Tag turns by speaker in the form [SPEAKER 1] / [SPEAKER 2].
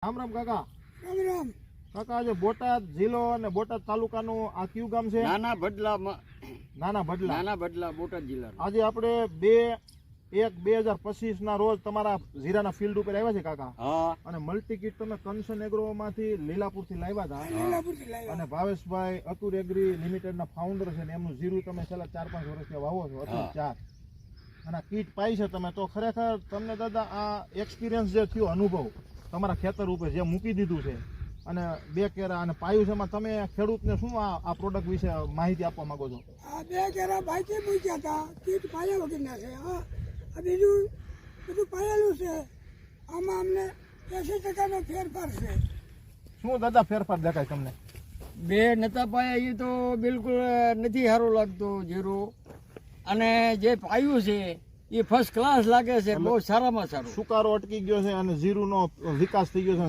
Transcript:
[SPEAKER 1] રામ રામ કાકા.
[SPEAKER 2] રામ રામ.
[SPEAKER 1] કાકા આજે બોટાદ જિલ્લો અને બોટાદ તાલુકાનું આ કયું ગામ છે?
[SPEAKER 3] નાના ભડલા
[SPEAKER 1] નાના ભડલા.
[SPEAKER 3] બોટાદ જિલ્લા.
[SPEAKER 1] આજે આપણે 2/1/2025 ના રોજ તમારા જીરાના ફિલ્ડ ઉપર આવ્યા છે કાકા.
[SPEAKER 3] હા.
[SPEAKER 1] અને મલ્ટી કીટ તમે કંસન એગ્રો માંથી લીલાપુરથી લાવ્યા હતા.
[SPEAKER 2] લીલાપુરથી લાવ્યા.
[SPEAKER 1] અને ભાવેશભાઈ અતુર એગ્રી લિમિટેડના ફાઉન્ડર છે ને એમનું જીરું તમે છેલ્લા 4-5 વર્ષથી વાવો છો. અતુર 4 અને કીટ પાઈ છે તમે તો ખરેખર તમને દાદા આ એક્સપિરિયન્સ જે થયો અનુભવ તમારા ખેતર ઉપર જે મૂકી દીધું છે અને 2 કેરા અને પાયું છે એમાં તમે ખેડૂતને શું આ પ્રોડક્ટ વિશે માહિતી આપવા માંગો છો?
[SPEAKER 2] આ 2 કેરા બાઈથી મૂક્યા હતા, કીટ પાયા વગરના છે. હા, આ બીજું બધું પાયેલું છે. આમાં અમને 80% ફેરફાર છે.
[SPEAKER 1] શું દાદા ફેરફાર દેખાય તમને?
[SPEAKER 3] બે નતા પાયા એ તો બિલકુલ નથી સારું લાગતું જીરું, અને જે પાયું છે એ ફર્સ્ટ ક્લાસ લાગે છે, બહુ સારામાં સારું.
[SPEAKER 1] સુકારો અટકી ગયો છે અને જીરુનો વિકાસ થઈ ગયો છે.